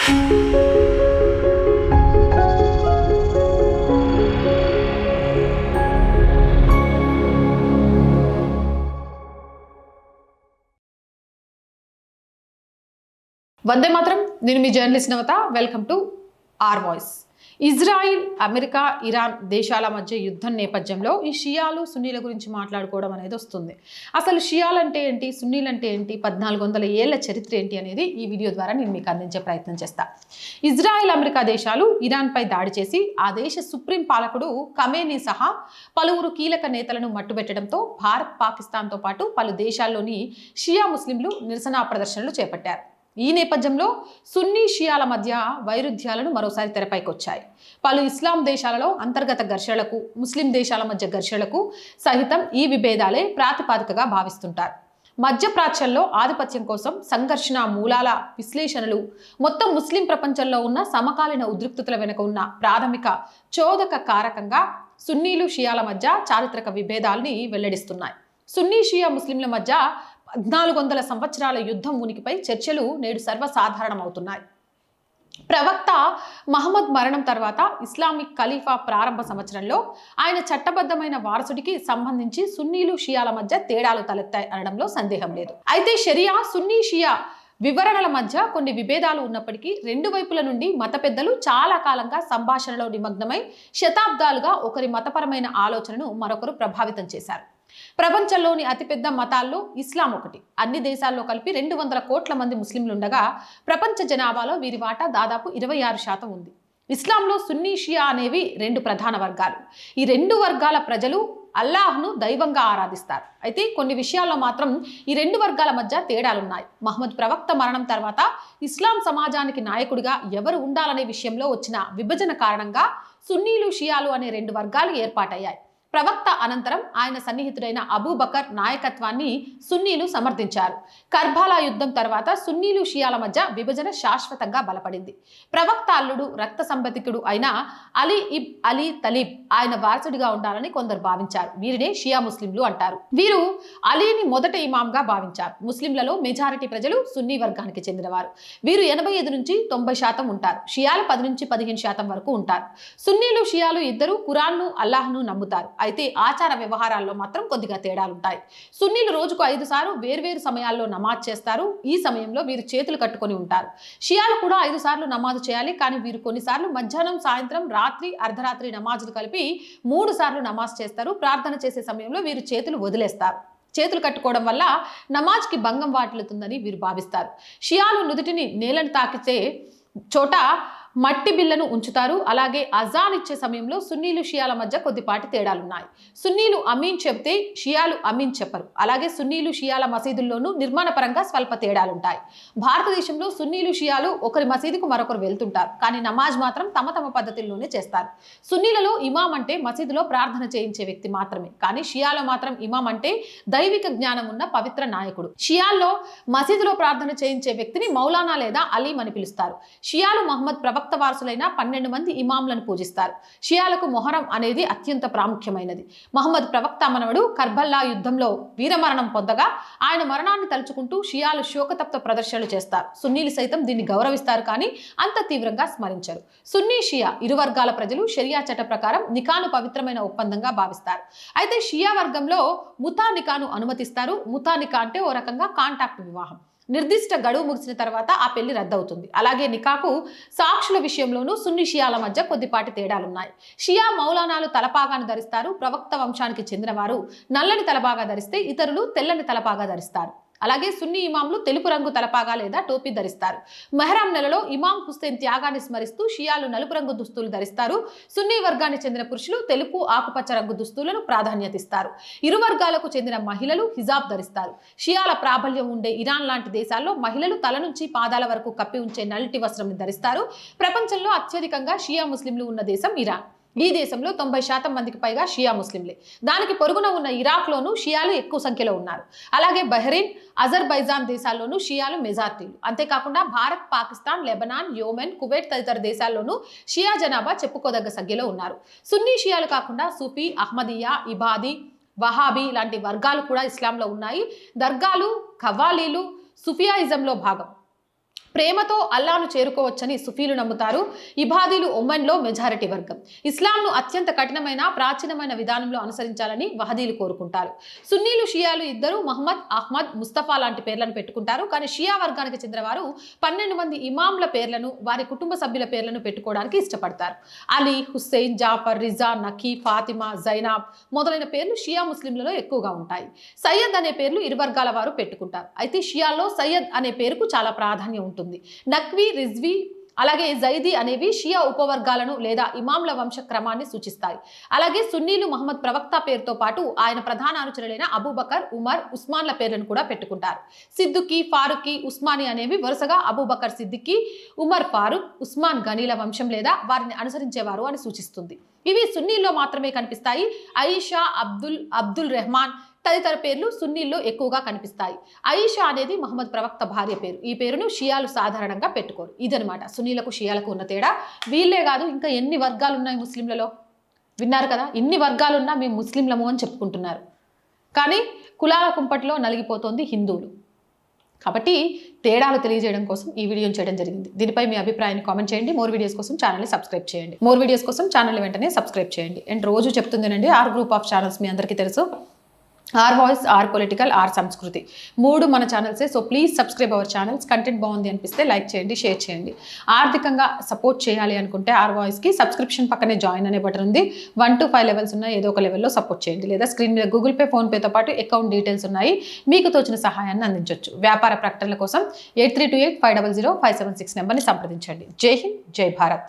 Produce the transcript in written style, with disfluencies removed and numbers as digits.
వందే మాత్రం. నేను మీ journalist Navata. Welcome to R voice. Israel, America, Iran దేశాల మధ్య యుద్ధం నేపథ్యంలో ఈ షియాలు సున్నీల గురించి మాట్లాడుకోవడం అనేది వస్తుంది. అసలు షియాలు అంటే ఏంటి, సున్నీలు అంటే ఏంటి, 1400 ఏళ్ల చరిత్ర ఏంటి అనేది ఈ వీడియో ద్వారా నేను మీకు అందించే ప్రయత్నం చేస్తాను. ఇజ్రాయిల్, అమెరికా దేశాలు ఇరాన్పై దాడి చేసి ఆ దేశ సుప్రీం పాలకుడు ఖమేనీ సహా పలువురు కీలక నేతలను మట్టుబెట్టడంతో భారత్, పాకిస్తాన్తో పాటు పలు దేశాల్లోని షియా ముస్లింలు నిరసన ప్రదర్శనలు చేపట్టారు. ఈ నేపథ్యంలో సున్నీ షియాల మధ్య వైరుధ్యాలను మరోసారి తెరపైకొచ్చాయి. పలు ఇస్లాం దేశాలలో అంతర్గత ఘర్షణలకు, ముస్లిం దేశాల మధ్య ఘర్షణలకు సహితం ఈ విభేదాలే ప్రాతిపదికగా భావిస్తుంటారు. మధ్యప్రాచ్యంలో ఆధిపత్యం కోసం సంఘర్షణ మూలాల విశ్లేషణలు మొత్తం ముస్లిం ప్రపంచంలో ఉన్న సమకాలీన ఉద్రిక్తతల వెనుక ఉన్న ప్రాథమిక చోదక కారకంగా సున్నీలు షియాల మధ్య చారిత్రక విభేదాల్ని వెల్లడిస్తున్నాయి. సున్నీ షియా ముస్లింల మధ్య 1400 సంవత్సరాల యుద్ధం ఉనికిపై చర్చలు నేడు సర్వసాధారణమవుతున్నాయి. ప్రవక్త మహమ్మద్ మరణం తర్వాత ఇస్లామిక్ ఖలీఫా ప్రారంభ సంవత్సరంలో ఆయన చట్టబద్ధమైన వారసుడికి సంబంధించి సున్నీలు షియాల మధ్య తేడాలు తలెత్తాయి అనడంలో సందేహం లేదు. అయితే షరియా, సున్నీ షియా వివరణల మధ్య కొన్ని విభేదాలు ఉన్నప్పటికీ రెండు వైపుల నుండి మత పెద్దలు చాలా కాలంగా సంభాషణలో నిమగ్నమై శతాబ్దాలుగా ఒకరి మతపరమైన ఆలోచనను మరొకరు ప్రభావితం చేశారు. ప్రపంచంలోని అతిపెద్ద మతాల్లో ఇస్లాం ఒకటి. అన్ని దేశాల్లో కలిపి 200 కోట్ల మంది ముస్లింలు ఉండగా ప్రపంచ జనాభాలో వీరి వాటా దాదాపు 26% ఉంది. ఇస్లాంలో సున్నీ షియా అనేవి రెండు ప్రధాన వర్గాలు. ఈ రెండు వర్గాల ప్రజలు అల్లాహ్ను దైవంగా ఆరాధిస్తారు. అయితే కొన్ని విషయాల్లో మాత్రం ఈ రెండు వర్గాల మధ్య తేడాలున్నాయి. మహమ్మద్ ప్రవక్త మరణం తర్వాత ఇస్లాం సమాజానికి నాయకుడిగా ఎవరు ఉండాలనే విషయంలో వచ్చిన విభజన కారణంగా సున్నీలు షియాలు అనే రెండు వర్గాలు ఏర్పాటయ్యాయి. ప్రవక్త అనంతరం ఆయన సన్నిహితుడైన అబూబకర్ నాయకత్వాన్ని సున్నీలు సమర్థించారు. కర్బాలా యుద్ధం తర్వాత సున్నీలు షియాల మధ్య విభజన శాశ్వతంగా బలపడింది. ప్రవక్త అల్లుడు, రక్త సంబంధికుడు అయిన అలీ ఇబ్ అలీ తలీబ్ ఆయన వారసుడిగా ఉండాలని కొందరు భావించారు. వీరినే షియా ముస్లింలు అంటారు. వీరు అలీని మొదట ఇమాంగా భావించారు. ముస్లింలలో మెజారిటీ ప్రజలు సున్నీ వర్గానికి చెందినవారు. వీరు 85 నుంచి 90% ఉంటారు. షియాలు 10 నుంచి 15% వరకు ఉంటారు. సున్నీలు, షియాలు ఇద్దరు ఖురాన్ను, అల్లాహ్ను నమ్ముతారు. అయితే ఆచార వ్యవహారాల్లో మాత్రం కొద్దిగా తేడాలుంటాయి. సున్నీలు రోజుకు 5 సార్లు వేర్వేరు సమయాల్లో నమాజ్ చేస్తారు. ఈ సమయంలో వీరు చేతులు కట్టుకొని ఉంటారు. షియాలు కూడా 5 సార్లు నమాజు చేయాలి. కానీ వీరు కొన్నిసార్లు మధ్యాహ్నం, సాయంత్రం, రాత్రి, అర్ధరాత్రి నమాజులు కలిపి 3 సార్లు నమాజ్ చేస్తారు. ప్రార్థన చేసే సమయంలో వీరు చేతులు వదిలేస్తారు. చేతులు కట్టుకోవడం వల్ల నమాజ్కి భంగం వాటిల్లుతుందని వీరు భావిస్తారు. షియాలు నుదుటిని నేలను తాకితే చోట మట్టి బిల్లను ఉంచుతారు. అలాగే అజాన్ ఇచ్చే సమయంలో సున్నీలు షియాల మధ్య కొద్దిపాటి తేడాలున్నాయి. సున్నీలు అమీన్ చెబితే షియాలు అమీన్ చెప్పరు. అలాగే సున్నీలు షియాల మసీదుల్లోనూ నిర్మాణపరంగా స్వల్ప తేడాలుంటాయి. భారతదేశంలో సున్నీలు షియాలు ఒకరి మసీదుకు మరొకరు వెళ్తుంటారు. కానీ నమాజ్ మాత్రం తమ తమ పద్ధతుల్లోనే చేస్తారు. సున్నీలలో ఇమాం అంటే మసీదులో ప్రార్థన చేయించే వ్యక్తి మాత్రమే. కానీ షియాలో మాత్రం ఇమాం అంటే దైవిక జ్ఞానం ఉన్న పవిత్ర నాయకుడు. షియాల్లో మసీదులో ప్రార్థన చేయించే వ్యక్తిని మౌలానా లేదా అలీం అని పిలుస్తారు. షియాలు మహమ్మద్ ప్రవక్త వారసులైన 12 మంది ఇమాంలను పూజిస్తారు. షియాలకు మొహరం అనేది అత్యంత ప్రాముఖ్యమైనది. మహమ్మద్ ప్రవక్త మనవడు కర్బల్లా యుద్ధంలో వీరమరణం పొందగా ఆయన మరణాన్ని తలుచుకుంటూ షియాలు శోకతప్త ప్రదర్శనలు చేస్తారు. సున్నీలు సైతం దీన్ని గౌరవిస్తారు, కానీ అంత తీవ్రంగా స్మరించరు. సున్నీ, షియా ఇరు వర్గాల ప్రజలు షరియా చట్ట ప్రకారం నికాను పవిత్రమైన ఒప్పందంగా భావిస్తారు. అయితే షియా వర్గంలో ముతా నికాను అనుమతిస్తారు. ముతా నికా అంటే ఓ రకంగా కాంటాక్ట్ వివాహం. నిర్దిష్ట గడువు ముగిసిన తర్వాత ఆ పెళ్లి రద్దవుతుంది. అలాగే నికాకు సాక్షుల విషయంలోనూ సున్నీ షియాల మధ్య కొద్దిపాటి తేడాలున్నాయి. షియా మౌలానాలు తలపాగాను ధరిస్తారు. ప్రవక్త వంశానికి చెందిన వారు నల్లని తలపాగా ధరిస్తే ఇతరులు తెల్లని తలపాగా ధరిస్తారు. అలాగే సున్నీ ఇమాంలు తెలుపు రంగు తలపాగా లేదా టోపీ ధరిస్తారు. మెహరాం నెలలో ఇమాం హుస్సేన్ త్యాగాన్ని స్మరిస్తూ షియాలు నలుపు రంగు దుస్తులు ధరిస్తారు. సున్నీ వర్గానికి చెందిన పురుషులు తెలుపు, ఆకుపచ్చ రంగు దుస్తులను ప్రాధాన్యత ఇస్తారు. ఇరు వర్గాలకు చెందిన మహిళలు హిజాబ్ ధరిస్తారు. షియాల ప్రాబల్యం ఉండే ఇరాన్ లాంటి దేశాల్లో మహిళలు తల నుంచి పాదాల వరకు కప్పి ఉంచే నల్లటి వస్త్రం ధరిస్తారు. ప్రపంచంలో అత్యధికంగా షియా ముస్లింలు ఉన్న దేశం ఇరాన్. ఈ దేశంలో 90% మందికి పైగా షియా ముస్లింలే. దానికి పొరుగున ఉన్న ఇరాక్లోనూ షియాలు ఎక్కువ సంఖ్యలో ఉన్నారు. అలాగే బహ్రెయిన్, అజర్బైజాన్ దేశాల్లోనూ షియాలు మెజార్టీలు. అంతేకాకుండా Bharat, Pakistan, Lebanon, Yemen, Kuwait తదితర దేశాల్లోనూ షియా జనాభా చెప్పుకోదగ్గ సంఖ్యలో ఉన్నారు. సున్నీ షియాలు కాకుండా సూఫీ, అహ్మదియా, ఇబాదీ, వహాబీ లాంటి వర్గాలు కూడా ఇస్లాంలో ఉన్నాయి. దర్గాలు, ఖవాలీలు సుఫియాయిజంలో భాగం. ప్రేమతో అల్లాను చేరుకోవచ్చని సుఫీలు నమ్ముతారు. ఇబాదీలు ఒమన్లో మెజారిటీ వర్గం. ఇస్లాంను అత్యంత కఠినమైన ప్రాచీనమైన విధానంలో అనుసరించాలని వహదీలు కోరుకుంటారు. సున్నీలు షియాలు ఇద్దరు మహమ్మద్, అహ్మద్, ముస్తఫా లాంటి పేర్లను పెట్టుకుంటారు. కానీ షియా వర్గానికి చెందిన వారు 12 మంది ఇమాంల పేర్లను, వారి కుటుంబ సభ్యుల పేర్లను పెట్టుకోవడానికి ఇష్టపడతారు. అలీ, హుస్సేన్, జాఫర్, రిజా, నకీ, ఫాతిమా, జైనాబ్ మొదలైన పేర్లు షియా ముస్లింలలో ఎక్కువగా ఉంటాయి. సయ్యద్ అనే పేర్లు ఇరు వర్గాల వారు పెట్టుకుంటారు. అయితే షియాలో సయ్యద్ అనే పేరుకు చాలా ప్రాధాన్యం ఉంటుంది. నక్వీ, రిజ్వీ అలాగే జైదీ అనేవి షియా ఉపవర్గాలను లేదా ఇమాంల వంశ క్రమాన్ని సూచిస్తాయి. అలాగే సున్నీలు మహమ్మద్ ప్రవక్త పేరుతో పాటు ఆయన ప్రధాన అనుచరులైన అబూబకర్, ఉమర్, ఉస్మాన్ల పేర్లను కూడా పెట్టుకుంటారు. సిద్దుకి, ఫారూఖీ, ఉస్మాని అనేవి వరుసగా అబూబకర్ సిద్దికి, ఉమర్ ఫారూక్, ఉస్మాన్ గనీల వంశం లేదా వారిని అనుసరించేవారు అని సూచిస్తుంది. ఇవి సున్నీల్లో మాత్రమే కనిపిస్తాయి. ఆయిషా, అబ్దుల్ రెహమాన్ తదితర పేర్లు సున్నీల్లో ఎక్కువగా కనిపిస్తాయి. ఆయిషా అనేది మహమ్మద్ ప్రవక్త భార్య పేరు. ఈ పేరును షియాలు సాధారణంగా పెట్టుకోరు. ఇదనమాట సున్నీలకు షియాలకు ఉన్న తేడా. వీళ్ళే కాదు, ఇంకా ఎన్ని వర్గాలు ఉన్నాయి ముస్లింలలో. విన్నారు కదా, ఇన్ని వర్గాలున్నా మేము ముస్లింలము అని చెప్పుకుంటున్నారు. కానీ కులాల కుంపటిలో నలిగిపోతోంది హిందువులు. కాబట్టి తేడాలు తెలియజేయడం కోసం ఈ వీడియోని చేయడం జరిగింది. దీనిపై మీ అభిప్రాయాన్ని కామెంట్ చేయండి. మోర్ వీడియోస్ కోసం ఛానల్ని సబ్స్క్రైబ్ చేయండి. మోర్ వీడియోస్ కోసం ఛానల్ వెంటనే సబ్స్క్రైబ్ చేయండి. అండ్ రోజు చెప్తుందేనండి, ఆర్ గ్రూప్ ఆఫ్ ఛానల్స్ మీ అందరికీ తెలుసు. R voice, R political, R Sanskriti 3 మన ఛానల్సే. So please subscribe our channels. Content బాగుంది అనిపిస్తే లైక్ చేయండి, షేర్ చేయండి. ఆర్థికంగా సపోర్ట్ చేయాలి అనుకుంటే ఆర్ వాయిస్కి సబ్స్క్రిప్షన్ పక్కనే జాయిన్ అనే బటన్ ఉంది. 1 to 5 లెవెల్స్ ఉన్నాయి. ఏదో ఒక లెవెల్లో సపోర్ట్ చేయండి. లేదా స్క్రీన్ మీద గూగుల్ పే, ఫోన్పేతో పాటు అకౌంట్ డీటెయిల్స్ ఉన్నాయి. మీకు తోచిన సహాయాన్ని అందించవచ్చు. వ్యాపార ప్రకటనల కోసం 8328500576 నెంబర్ని సంప్రదించండి. జై హింద్, జై భారత్.